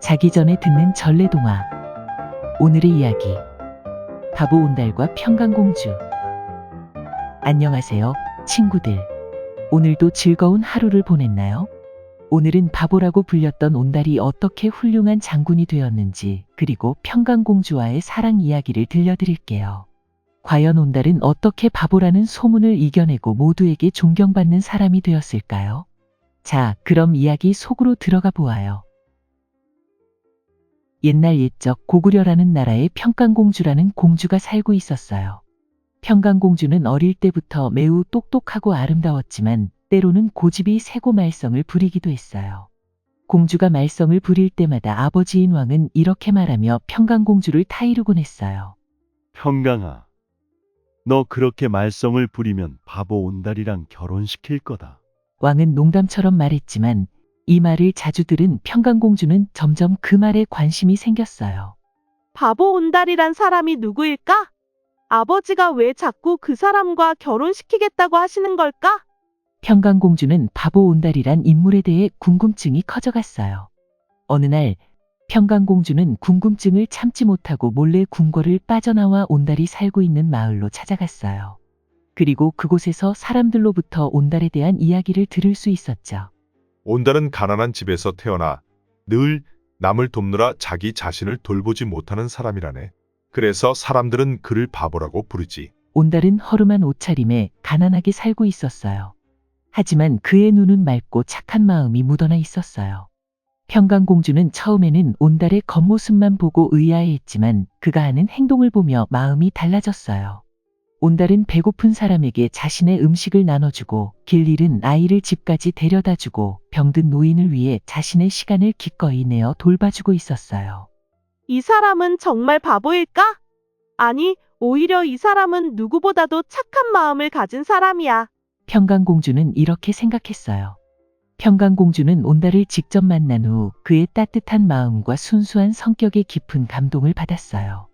자기 전에 듣는 전래동화. 오늘의 이야기. 바보 온달과 평강공주. 안녕하세요, 친구들. 오늘도 즐거운 하루를 보냈나요? 오늘은 바보라고 불렸던 온달이 어떻게 훌륭한 장군이 되었는지, 그리고 평강공주와의 사랑 이야기를 들려드릴게요. 과연 온달은 어떻게 바보라는 소문을 이겨내고 모두에게 존경받는 사람이 되었을까요? 자, 그럼 이야기 속으로 들어가 보아요. 옛날 옛적 고구려라는 나라에 평강공주라는 공주가 살고 있었어요. 평강공주는 어릴 때부터 매우 똑똑하고 아름다웠지만 때로는 고집이 세고 말썽을 부리기도 했어요. 공주가 말썽을 부릴 때마다 아버지인 왕은 이렇게 말하며 평강공주를 타이르곤 했어요. 평강아, 너 그렇게 말썽을 부리면 바보 온달이랑 결혼시킬 거다. 왕은 농담처럼 말했지만 이 말을 자주 들은 평강공주는 점점 그 말에 관심이 생겼어요. 바보 온달이란 사람이 누구일까? 아버지가 왜 자꾸 그 사람과 결혼시키겠다고 하시는 걸까? 평강공주는 바보 온달이란 인물에 대해 궁금증이 커져갔어요. 어느 날 평강공주는 궁금증을 참지 못하고 몰래 궁궐을 빠져나와 온달이 살고 있는 마을로 찾아갔어요. 그리고 그곳에서 사람들로부터 온달에 대한 이야기를 들을 수 있었죠. 온달은 가난한 집에서 태어나 늘 남을 돕느라 자기 자신을 돌보지 못하는 사람이라네. 그래서 사람들은 그를 바보라고 부르지. 온달은 허름한 옷차림에 가난하게 살고 있었어요. 하지만 그의 눈은 맑고 착한 마음이 묻어나 있었어요. 평강공주는 처음에는 온달의 겉모습만 보고 의아해했지만 그가 하는 행동을 보며 마음이 달라졌어요. 온달은 배고픈 사람에게 자신의 음식을 나눠주고 길 잃은 아이를 집까지 데려다주고 병든 노인을 위해 자신의 시간을 기꺼이 내어 돌봐주고 있었어요. 이 사람은 정말 바보일까? 아니, 오히려 이 사람은 누구보다도 착한 마음을 가진 사람이야. 평강공주는 이렇게 생각했어요. 평강공주는 온달을 직접 만난 후 그의 따뜻한 마음과 순수한 성격에 깊은 감동을 받았어요.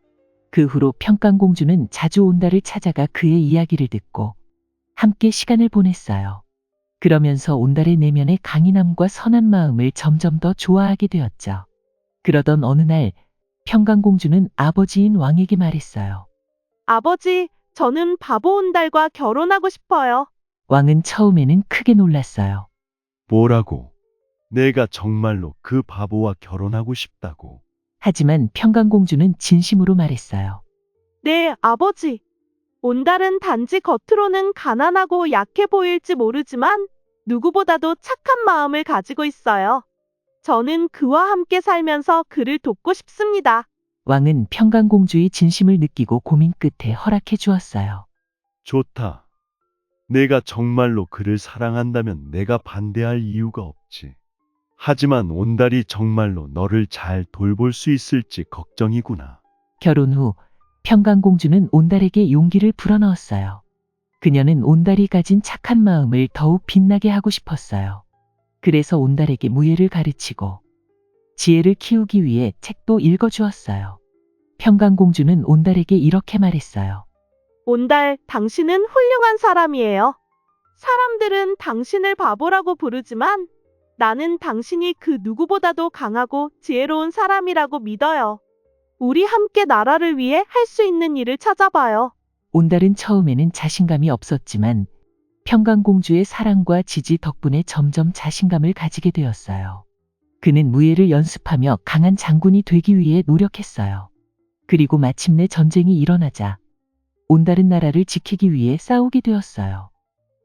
그 후로 평강공주는 자주 온달을 찾아가 그의 이야기를 듣고 함께 시간을 보냈어요. 그러면서 온달의 내면의 강인함과 선한 마음을 점점 더 좋아하게 되었죠. 그러던 어느 날 평강공주는 아버지인 왕에게 말했어요. 아버지, 저는 바보 온달과 결혼하고 싶어요. 왕은 처음에는 크게 놀랐어요. 뭐라고? 내가 정말로 그 바보와 결혼하고 싶다고. 하지만 평강공주는 진심으로 말했어요. 네, 아버지. 온달은 단지 겉으로는 가난하고 약해 보일지 모르지만 누구보다도 착한 마음을 가지고 있어요. 저는 그와 함께 살면서 그를 돕고 싶습니다. 왕은 평강공주의 진심을 느끼고 고민 끝에 허락해 주었어요. 좋다. 내가 정말로 그를 사랑한다면 내가 반대할 이유가 없지. 하지만 온달이 정말로 너를 잘 돌볼 수 있을지 걱정이구나. 결혼 후 평강공주는 온달에게 용기를 불어넣었어요. 그녀는 온달이 가진 착한 마음을 더욱 빛나게 하고 싶었어요. 그래서 온달에게 무예를 가르치고 지혜를 키우기 위해 책도 읽어주었어요. 평강공주는 온달에게 이렇게 말했어요. 온달, 당신은 훌륭한 사람이에요. 사람들은 당신을 바보라고 부르지만 나는 당신이 그 누구보다도 강하고 지혜로운 사람이라고 믿어요. 우리 함께 나라를 위해 할 수 있는 일을 찾아봐요. 온달은 처음에는 자신감이 없었지만 평강공주의 사랑과 지지 덕분에 점점 자신감을 가지게 되었어요. 그는 무예를 연습하며 강한 장군이 되기 위해 노력했어요. 그리고 마침내 전쟁이 일어나자 온달은 나라를 지키기 위해 싸우게 되었어요.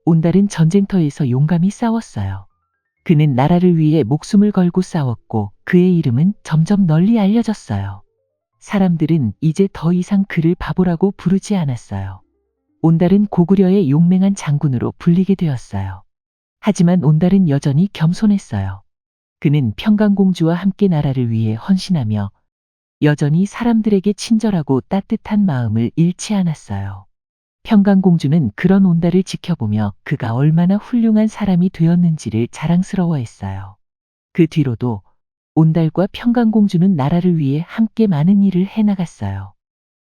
온달은 전쟁터에서 용감히 싸웠어요. 그는 나라를 위해 목숨을 걸고 싸웠고 그의 이름은 점점 널리 알려졌어요. 사람들은 이제 더 이상 그를 바보라고 부르지 않았어요. 온달은 고구려의 용맹한 장군으로 불리게 되었어요. 하지만 온달은 여전히 겸손했어요. 그는 평강공주와 함께 나라를 위해 헌신하며 여전히 사람들에게 친절하고 따뜻한 마음을 잃지 않았어요. 평강공주는 그런 온달을 지켜보며 그가 얼마나 훌륭한 사람이 되었는지를 자랑스러워했어요. 그 뒤로도 온달과 평강공주는 나라를 위해 함께 많은 일을 해나갔어요.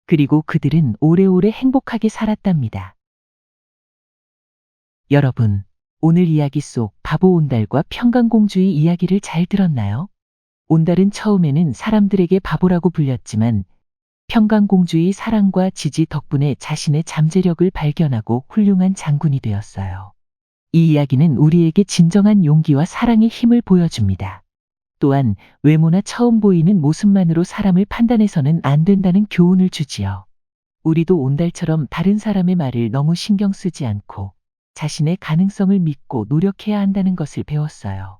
그리고 그들은 오래오래 행복하게 살았답니다. 여러분, 오늘 이야기 속 바보 온달과 평강공주의 이야기를 잘 들었나요? 온달은 처음에는 사람들에게 바보라고 불렸지만 평강공주의 사랑과 지지 덕분에 자신의 잠재력을 발견하고 훌륭한 장군이 되었어요. 이 이야기는 우리에게 진정한 용기와 사랑의 힘을 보여줍니다. 또한 외모나 처음 보이는 모습만으로 사람을 판단해서는 안 된다는 교훈을 주지요. 우리도 온달처럼 다른 사람의 말을 너무 신경 쓰지 않고 자신의 가능성을 믿고 노력해야 한다는 것을 배웠어요.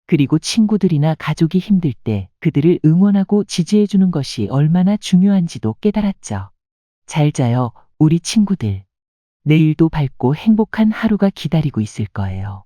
그리고 친구들이나 가족이 힘들 때 그들을 응원하고 지지해주는 것이 얼마나 중요한지도 깨달았죠. 잘 자요, 우리 친구들. 내일도 밝고 행복한 하루가 기다리고 있을 거예요.